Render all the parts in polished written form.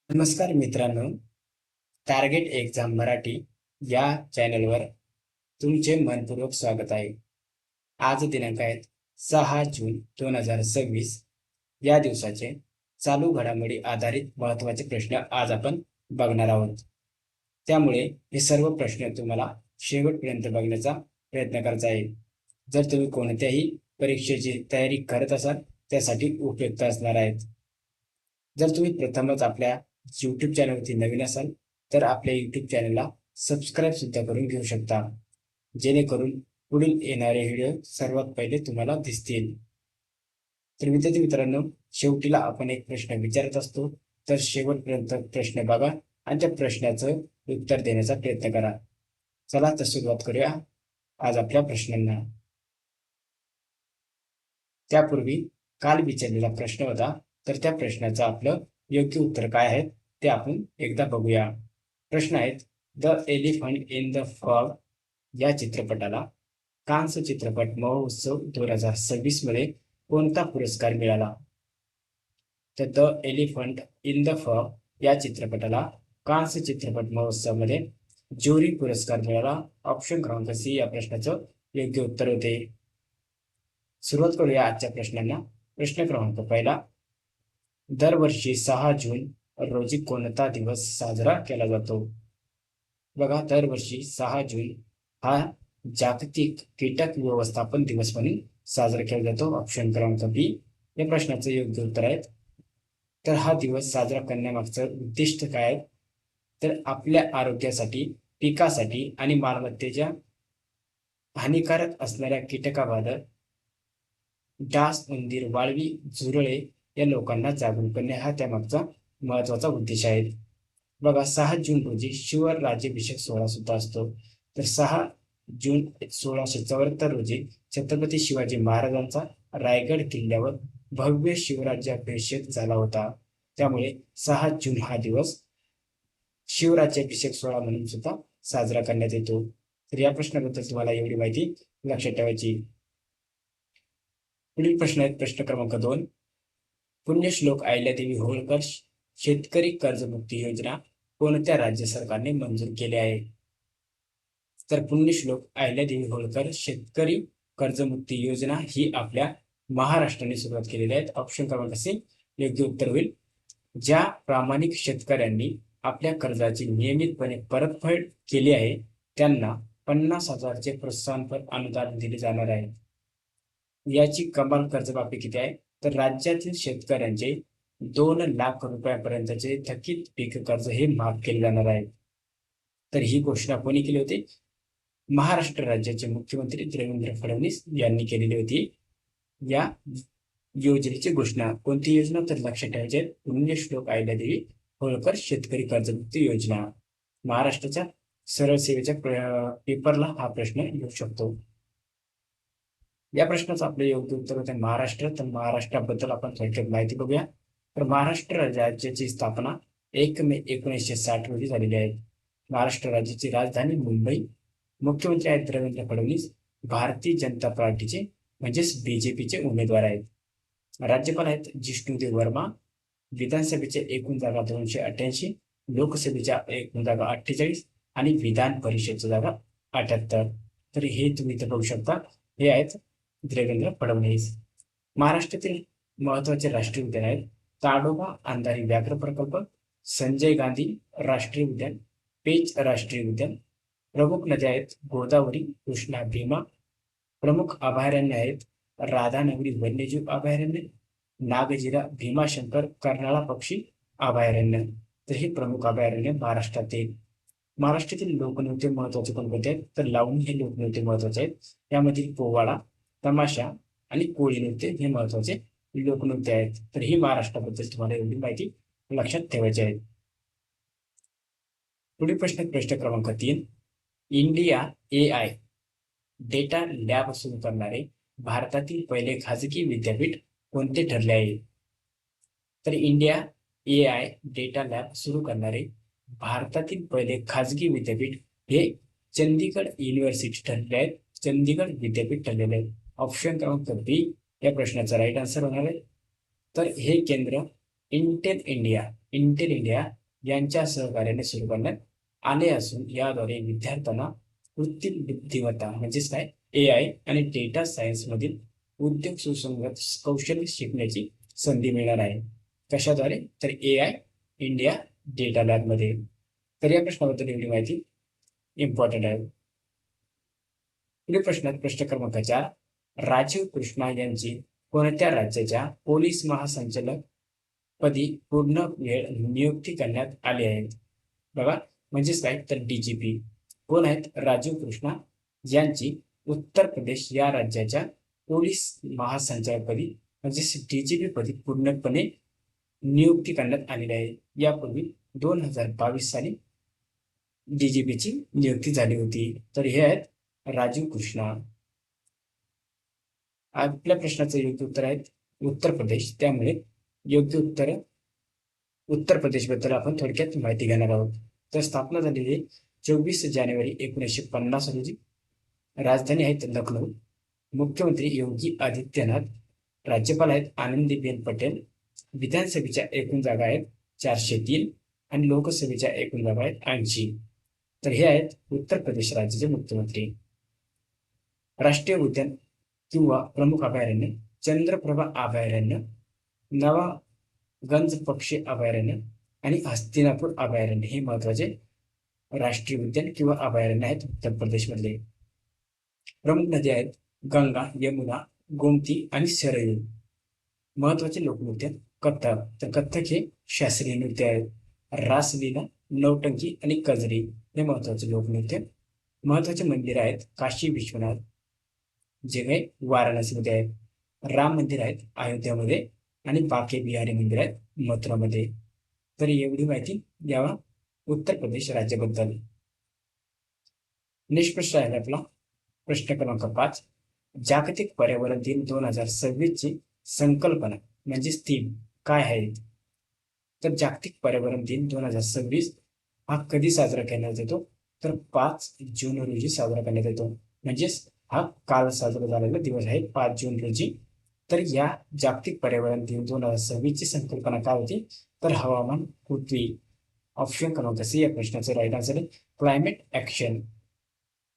नमस्कार मित्रांनो, target exam Marathi या चॅनलवर तुमचे मनपूर्वक स्वागत आहे. आज दिनांक आहेत 6 जून 2026 या दिवसाचे चालू घडामोडी आधारित महत्त्वाचे प्रश्न आज आपण बघणार आहोत. त्यामुळे हे सर्व प्रश्न तुम्हाला शेवटपर्यंत बघण्याचा प्रयत्न करायचा आहे. जर तुम्ही कोणत्याही परीक्षेची तयारी करत असाल त्यासाठी उपयुक्त असणार आहेत. जर तुम्ही प्रथमच आपल्या यूट्यूब चॅनलवरती नवीन असाल तर आपल्या यूट्यूब चॅनलला सबस्क्राईब सुद्धा करून घेऊ शकता, जेणेकरून पुढील येणारे व्हिडिओ सर्वात पहिले तुम्हाला दिसतील. तर विद्यार्थी मित्रांनो, शेवटीला आपण एक प्रश्न विचारत असतो, तर शेवटपर्यंत प्रश्न बघा आणि त्या प्रश्नाचं उत्तर देण्याचा प्रयत्न करा. चला तर सुरुवात करूया आज आपल्या प्रश्नांना. त्यापूर्वी काल विचारलेला प्रश्न होता, तर त्या प्रश्नाचं आपलं योग्य उत्तर काय आहे ते आपण एकदा बघूया. प्रश्न आहेत, the elephant in the fog या चित्रपटाला कान्स चित्रपट महोत्सव 2026 मध्ये कोणता पुरस्कार मिळाला? तर the elephant in the fog या चित्रपटाला कान्स चित्रपट महोत्सवामध्ये ज्युरी पुरस्कार मिळाला. ऑप्शन क्रमांक सी या प्रश्नाचं योग्य उत्तर होते. सुरुवात करूया आजच्या प्रश्नांना. प्रश्न क्रमांक पहिला, दरवर्षी 6 जून रोजी कोणता दिवस साजरा केला जातो? बघा, दरवर्षी 6 जून हा जागतिक कीटक व्यवस्थापन दिवस म्हणून साजरा केला जातो. ऑप्शन क्रमांक बी या प्रश्नाचं योग्य उत्तर आहे. तर हा दिवस साजरा करण्यामागचं उद्दिष्ट काय आहे? तर आपल्या आरोग्यासाठी, पिकासाठी आणि मालमत्तेच्या हानिकारक असणाऱ्या कीटकाबाबत डास, उंदीर, वाळवी, झुरळे या लोकांना जागरूक करणे हा त्यामागचा महत्वाचा उद्देश आहे. बघा, 6 जून रोजी शिवराज्याभिषेक सोहळा सुद्धा असतो. तर 6 जून 1674 रोजी छत्रपती शिवाजी महाराजांचा रायगड किल्ल्यावर भव्य शिवराज्याभिषेक झाला होता. त्यामुळे 6 जून हा दिवस शिवराज्याभिषेक सोहळा म्हणून सुद्धा साजरा करण्यात येतो. तर या प्रश्नाबद्दल तुम्हाला एवढी माहिती लक्षात ठेवायची. पुढील प्रश्न आहेत प्रश्न क्रमांक 2, पुण्यश्लोक अहिल्यादेवी होळकर शेतकरी कर्जमुक्ती योजना कोणत्या राज्य सरकारने मंजूर केली आहे? तर पुण्यश्लोक अहिल्यादेवी होळकर शेतकरी कर्जमुक्ती योजना ही आपल्या महाराष्ट्राने सुरुवात केलेली आहे. ऑप्शन क्रमांक सी योग्य उत्तर होईल. ज्या प्रामाणिक शेतकऱ्यांनी आपल्या कर्जाची नियमितपणे परतफेड केली आहे त्यांना 50,000चे प्रोत्साहनपर अनुदान दिले जाणार आहे. याची कमाल कर्जमाफी किती आहे? तर राज्यातील शेतकऱ्यांचे 2 लाख रुपयापर्यंतचे थकीत पीक कर्ज हे माफ केले जाणार आहे. तर ही घोषणा कोणी केली होती? महाराष्ट्र राज्याचे मुख्यमंत्री देवेंद्र फडणवीस यांनी केलेली होती. या योजनेची घोषणा कोणती योजना? तर लक्षात ठेवायचे, पुण्यश्लोक अहिल्यादेवी होळकर शेतकरी कर्जमुक्ती योजना. महाराष्ट्राच्या सरळ सेवेच्या पेपरला हा प्रश्न येऊ शकतो. या प्रश्नाचं आपलं योग्य उत्तर होते महाराष्ट्र. तर महाराष्ट्राबद्दल आपण थोडक्यात माहिती बघूया. तर महाराष्ट्र राज्याची स्थापना 1 मे 1960 रोजी झालेली आहे. महाराष्ट्र राज्याची राजधानी मुंबई. मुख्यमंत्री आहेत देवेंद्र फडणवीस, भारतीय जनता पार्टीचे म्हणजेच बीजेपीचे उमेदवार आहेत. राज्यपाल आहेत जिष्णुदेव वर्मा. विधानसभेचे एकूण जागा 288, लोकसभेच्या एकूण जागा 48 आणि विधान परिषदेच्या जागा 78. तर हे तुम्ही इथं बघू शकता, हे आहेत देवेंद्र फडणवीस. महाराष्ट्रातील महत्वाचे राष्ट्रीय उद्यान आहेत ताडोबा अंधारी व्याघ्र प्रकल्प, संजय गांधी राष्ट्रीय उद्यान, पेच राष्ट्रीय उद्यान. प्रमुख नद्या आहेत गोदावरी, कृष्णा, भीमा. प्रमुख अभयारण्य आहेत राधानगरी वन्यजीव अभयारण्य, नागझिरा, भीमाशंकर, कर्नाळा पक्षी अभयारण्य. तर हे प्रमुख अभयारण्य महाराष्ट्रातील. महाराष्ट्रातील लोकनृत्य महत्वाचे कोणकोणते आहेत? तर लावणी हे लोकनृत्य महत्वाचे आहेत. यामधील पोवाडा, तमाशा आणि कोळी नृत्य हे महत्वाचे लोकनृत्य आहेत. तर ही महाराष्ट्राबद्दल तुम्हाला एवढी माहिती लक्षात ठेवायची आहे. पुढील प्रश्न क्रमांक 3, इंडिया AI डेटा लॅब सुरू करणारे भारतातील पहिले खाजगी विद्यापीठ कोणते ठरले आहे? तर इंडिया AI डेटा लॅब सुरू करणारे भारतातील पहिले खाजगी विद्यापीठ हे चंदीगड युनिव्हर्सिटी ठरले आहेत. चंदीगड विद्यापीठ ठरलेले आहे. ऑप्शन क्रमांक बी या प्रश्नाचा राईट आन्सर होणार आहे. तर हे केंद्र इंटेल इंडिया यांच्या सहकार्याने सुरू करण्यात आले असून याद्वारे विद्यार्थ्यांना कृत्रिम बुद्धिमत्ता म्हणजेच काय AI आणि डेटा सायन्स मधील उद्योग सुसंगत कौशल्य शिकण्याची संधी मिळणार आहे. कशाद्वारे? तर AI इंडिया डेटा लॅब मध्ये. तर या प्रश्नाबद्दल एवढी माहिती इम्पॉर्टंट आहे. पुढील प्रश्न क्रमांक 4. राजीव कृष्णा यांची कोणत्या राज्याच्या पोलीस महासंचालक पदी पूर्ण वेळ नियुक्ती करण्यात आली आहे? बघा, म्हणजेच काय तर DGP कोण आहेत? राजीव कृष्णा यांची उत्तर प्रदेश या राज्याच्या पोलीस महासंचालकपदी म्हणजेच DGP पदी पूर्णपणे नियुक्ती करण्यात आलेली आहे. यापूर्वी 2022 साली DGP ची नियुक्ती झाली होती. तर हे आहेत राजीव कृष्णा. आपल्या प्रश्नाचं योग्य उत्तर आहे उत्तर प्रदेश. त्यामुळे योग्य उत्तर प्रदेश बद्दल आपण थोडक्यात माहिती घेणार आहोत. तर स्थापना झालेली 24 जानेवारी 1950 रोजी. राजधानी आहेत लखनौ. मुख्यमंत्री योगी आदित्यनाथ. राज्यपाल आहेत आनंदीबेन पटेल. विधानसभेच्या एकूण जागा आहेत 403 आणि लोकसभेच्या एकूण जागा आहेत 80. तर हे आहेत उत्तर प्रदेश राज्याचे मुख्यमंत्री. राष्ट्रीय उद्यान किंवा प्रमुख अभयारण्य: चंद्रप्रभा अभयारण्य, नवागंज पक्षी अभयारण्य आणि हस्तिनापूर अभयारण्य हे महत्वाचे राष्ट्रीय उद्यान किंवा अभयारण्य आहेत उत्तर प्रदेश मधले. प्रमुख नदी आहेत गंगा, यमुना, गोमती आणि सरयू. महत्वाचे लोकनृत्य कथ्थक. तर कथ्थक हे शास्त्रीय नृत्य आहेत. रासलीला, नौटंकी आणि कजरी हे महत्वाचे लोकनृत्य. महत्वाचे मंदिर आहेत काशी विश्वनाथ जे काही वाराणसीमध्ये आहेत. राम मंदिर आहेत अयोध्यामध्ये आणि बाके बिहारी मंदिर आहेत मथुरामध्ये. तर एवढी माहिती यावा उत्तर प्रदेश राज्याबद्दल. नेक्स्ट प्रश्न आहे आपला प्रश्न क्रमांक 5. जागतिक पर्यावरण दिन 2026 ची संकल्पना म्हणजेच थीम काय आहे? तर जागतिक पर्यावरण दिन 2026 हा कधी साजरा करण्यात येतो? तर 5 जून रोजी साजरा करण्यात येतो. म्हणजेच हा काल साजरा झालेला दिवस आहे 5 जून रोजी. तर या जागतिक पर्यावरण दिन 2026 ची संकल्पना काय होती? तर हवामान पृथ्वी. ऑप्शन क्रमांक सी या प्रश्नाचं राईट आन्सर आहे क्लायमेट ऍक्शन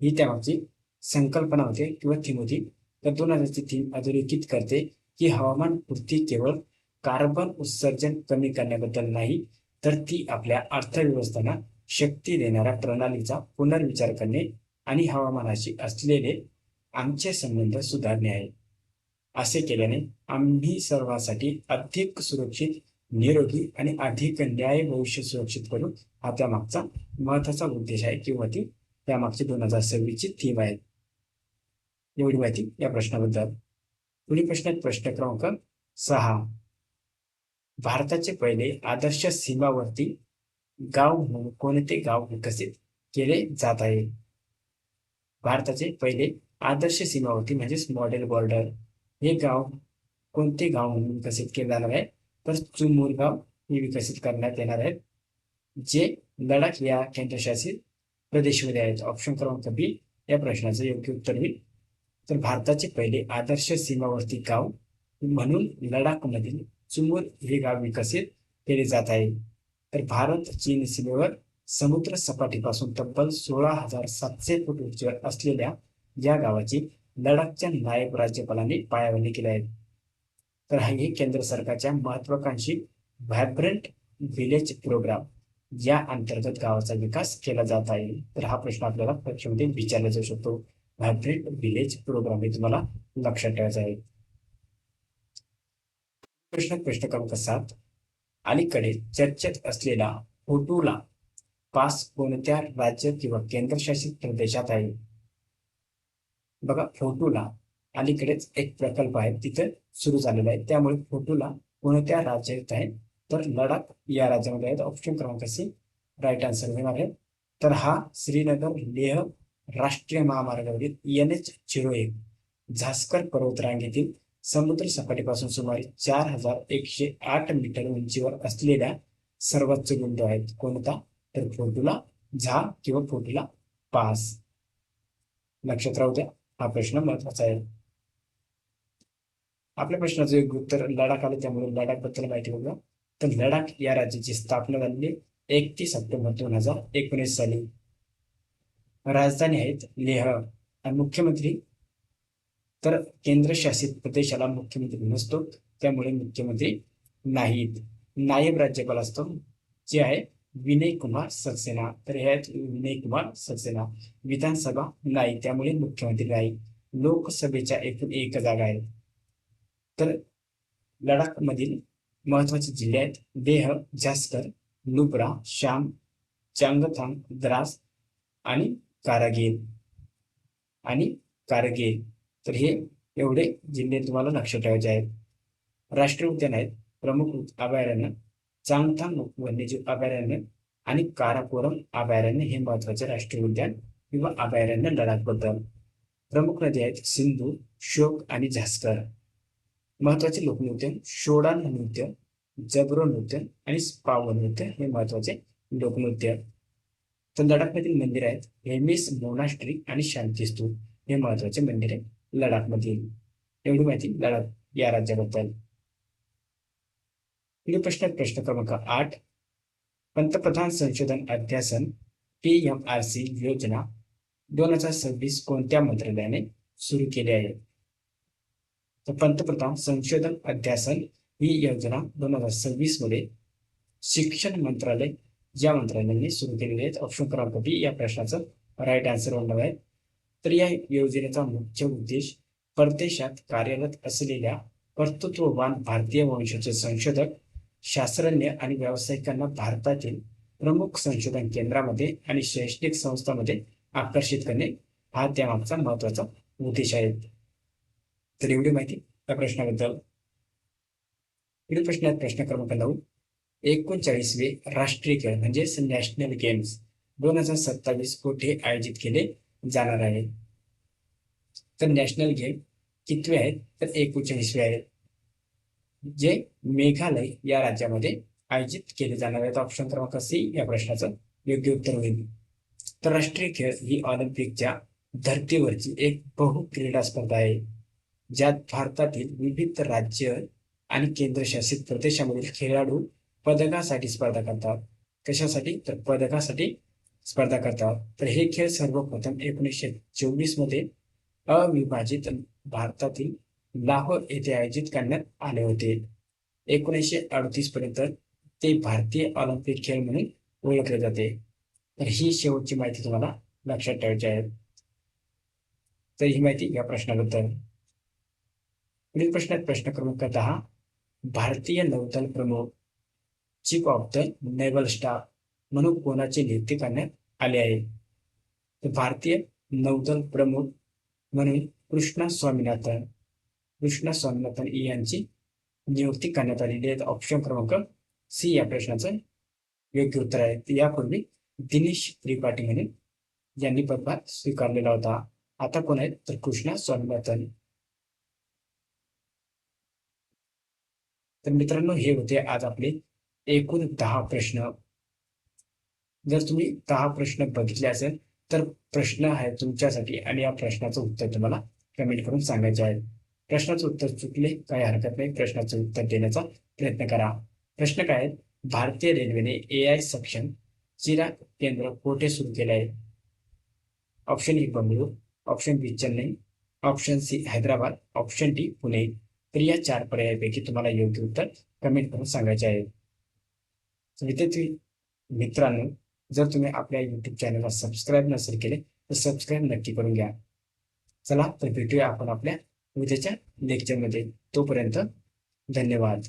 ही त्यामागची संकल्पना होती किंवा थीम होती. तर 2000ची थीम अधोरेखित करते की हवामान पृथ्वी केवळ कार्बन उत्सर्जन कमी करण्याबद्दल नाही, तर ती आपल्या अर्थव्यवस्थेला शक्ती देणाऱ्या प्रणालीचा पुनर्विचार करणे आणि हवामानाशी असलेले आमचे संबंध सुधारणे आहे. असे केल्याने आम्ही सर्वांसाठी अधिक सुरक्षित, निरोगी आणि अधिक न्याय भविष्य सुरक्षित करू हा त्यामागचा महत्वाचा उद्देश आहे किंवा ती त्यामागची 2026 ची थीम आहे. एवढी माहिती या प्रश्नाबद्दल. पुढील प्रश्न क्रमांक 6. भारताचे पहिले आदर्श सीमावर्ती गाव म्हणून कोणते गाव विकसित केले जात आहे? भारताचे पहिले आदर्श सीमावर्ती म्हणजेच मॉडेल बॉर्डर हे गाव कोणते गाव म्हणून विकसित केले जाणार आहे? तर चुमूर गाव हे विकसित करण्यात येणार आहेत जे लडाख या केंद्रशासित प्रदेशमध्ये आहेत. ऑप्शन क्रमांक बी या प्रश्नाचं योग्य उत्तर होईल. तर भारताचे पहिले आदर्श सीमावर्ती गाव म्हणून लडाख मधील चुमूर हे गाव विकसित केले जात आहे. तर भारत चीन सीमेवर समुद्र सपाटीपासून तब्बल 16,700 फूट उंचीवर असलेल्या या गावाची लडाखच्या नायब राज्यपालांनी पायाभरणी केली आहे. तर हे केंद्र सरकारच्या महत्वाकांक्षी व्हायब्रंट विलेज प्रोग्राम या अंतर्गत गावाचा विकास केला जात आहे. तर हा प्रश्न आपल्याला परीक्षेमध्ये विचारला जाऊ शकतो. व्हायब्रंट विलेज प्रोग्राम हे तुम्हाला लक्षात ठेवायचं आहे. प्रश्न क्रमांक 7. अलीकडे चर्चेत असलेला फोटोला पास कोणत्या राज्य किंवा केंद्रशासित प्रदेशात आहे? बघा, फोटोला अलीकडेच एक प्रकल्प आहे तिथे सुरू झालेला आहे. त्यामुळे फोटोला कोणत्या राज्यात आहे? तर लडाख या राज्यामध्ये आहेत. ऑप्शन क्रमांक सी राईट आन्सर होणार आहे. तर हा श्रीनगर लेह राष्ट्रीय महामार्गावरील NH-01 झास्कर पर्वतरांगेतील समुद्र सपाटीपासून सुमारे 4108 मीटर उंचीवर असलेल्या सर्वोच्च बिंदू आहेत. कोणता? तर फोटोला झा किंवा फोटोला पास. लक्षात राहू द्या, हा प्रश्न महत्वाचा आहे. आपल्या प्रश्नाचं योग्य उत्तर लडाख आले त्यामुळे लडाख बद्दल माहिती बघूया. तर लडाख या राज्याची स्थापना झालेली 31 ऑक्टोबर 2019 साली. राजधानी आहेत लेह. आणि मुख्यमंत्री तर केंद्रशासित प्रदेशाला मुख्यमंत्री नसतो, त्यामुळे मुख्यमंत्री नाहीत. नायब राज्यपाल असतो, जे आहे विनय कुमार सक्सेना. तर हे आहेत विनय कुमार सक्सेना. विधानसभा नाही, त्यामुळे मुख्यमंत्री नाही. लोकसभेच्या एकूण एक जागा आहेत. तर लडाख मधील महत्वाचे जिल्हे आहेत लेह, झास्कर, नुब्रा, शाम, चांगथांग, द्रास आणि कारगिल आणि कारगिल. तर हे एवढे जिल्हे तुम्हाला लक्षात ठेवायचे आहेत. राष्ट्रीय उद्यान आहेत प्रमुख अभयारण्य चांगथांग वन्यजीव अभयारण्य आणि काराकोरम अभयारण्य. हे महत्वाचे राष्ट्रीय उद्यान किंवा अभयारण्य लडाख बद्दल. प्रमुख नदी आहेत सिंधू, श्योक आणि झास्कर. महत्वाचे लोकनृत्य शोडा नृत्य, जबरो नृत्य आणि स्पावो नृत्य हे महत्वाचे लोकनृत्य. तर लडाखमधील मंदिर आहेत हेमिस मोनास्ट्री आणि शांतीस्तूप. हे महत्वाचे मंदिर आहे लडाखमधील. एवढी माहिती लडाख या राज्याबद्दल. पुढील प्रश्न प्रश्न क्रमांक 8. पंतप्रधान संशोधन अध्यासन PMRC योजना 2026 कोणत्या मंत्रालयाने सुरू केली आहे? तर पंतप्रधान संशोधन अध्यासन ही योजना 2026 मध्ये शिक्षण मंत्रालय या मंत्रालयाने सुरू केलेली आहे. ऑप्शन क्रमांक बी या प्रश्नाचं राईट आन्सर होणार आहे. तर या योजनेचा मुख्य उद्देश परदेशात कार्यरत असलेल्या कर्तृत्ववान भारतीय वंशाचे संशोधक, शास्त्रज्ञ आणि व्यावसायिकांना भारतातील प्रमुख संशोधन केंद्रामध्ये आणि शैक्षणिक संस्थांमध्ये आकर्षित करणे हा त्यामागचा महत्वाचा उद्देश आहे. तर एवढी माहिती त्या प्रश्नाबद्दल. पुढील प्रश्न आहे प्रश्न क्रमांक 9. 39वे राष्ट्रीय खेळ म्हणजेच नॅशनल गेम्स 2027 कुठे आयोजित केले जाणार आहे? तर नॅशनल गेम कितवे आहेत? तर 39वे आहेत, जे मेघालय या राज्यामध्ये आयोजित केले जाणार आहेत. ऑप्शन क्रमांक सी या प्रश्नाचं योग्य उत्तर होईल. तर राष्ट्रीय खेळ ही ऑलिम्पिकच्या धर्तीवरची एक बहुक्रीडा स्पर्धा आहे, ज्यात भारतातील विविध राज्य आणि केंद्रशासित प्रदेशामधील खेळाडू पदकासाठी स्पर्धा करतात. कशासाठी? तर पदकासाठी स्पर्धा करतात. तर हे खेळ सर्वप्रथम 1924 मध्ये अविभाजित भारतातील लाहोर येथे आयोजित करण्यात आले होते. 1938 पर्यंत ते भारतीय ऑलिम्पिक खेळ म्हणून ओळखले जाते. तर ही शेवटची माहिती तुम्हाला लक्षात ठेवायची आहे. तर ही माहिती या प्रश्नाबद्दल. पुढील प्रश्न आहे प्रश्न क्रमांक 10. भारतीय नौदल प्रमुख chief of the naval staff म्हणून कोणाची नियुक्ती करण्यात आली आहे? तर भारतीय नौदल प्रमुख म्हणून कृष्णा स्वामीनाथन यांची नियुक्ती करण्यात आलेली आहे. ऑप्शन क्रमांक सी या प्रश्नाचं योग्य उत्तर आहे. यापूर्वी दिनेश त्रिपाठी म्हणून यांनी पदभार स्वीकारलेला होता. आता कोण आहेत? तर कृष्णा स्वामीनाथन. तर मित्रांनो, हे होते आज आपले एकूण 10 प्रश्न. जर तुम्ही 10 प्रश्न बघितले असेल तर प्रश्न आहे तुमच्यासाठी आणि या प्रश्नाचं उत्तर तुम्हाला कमेंट करून सांगायचे आहे. प्रश्नाचं उत्तर चुकले काही हरकत नाही, प्रश्नाचं उत्तर देण्याचा प्रयत्न करा. प्रश्न काय आहेत? भारतीय रेल्वेने AI सक्षम चिराग केंद्र कोठे सुरू केले आहे? Option A Bengaluru, option B Chennai, option C Hyderabad, option D Pune. तर या 4 पर्यायापैकी तुम्हाला योग्य उत्तर कमेंट करून सांगायचे आहे. विद्यार्थी मित्रांनो, जर तुम्ही आपल्या YouTube चॅनलला सबस्क्राईब नसेल केले तर सबस्क्राईब नक्की करून घ्या. चला तर भेटूया आपण आपल्या उद्याच्या लेक्चरमध्ये. तोपर्यंत धन्यवाद.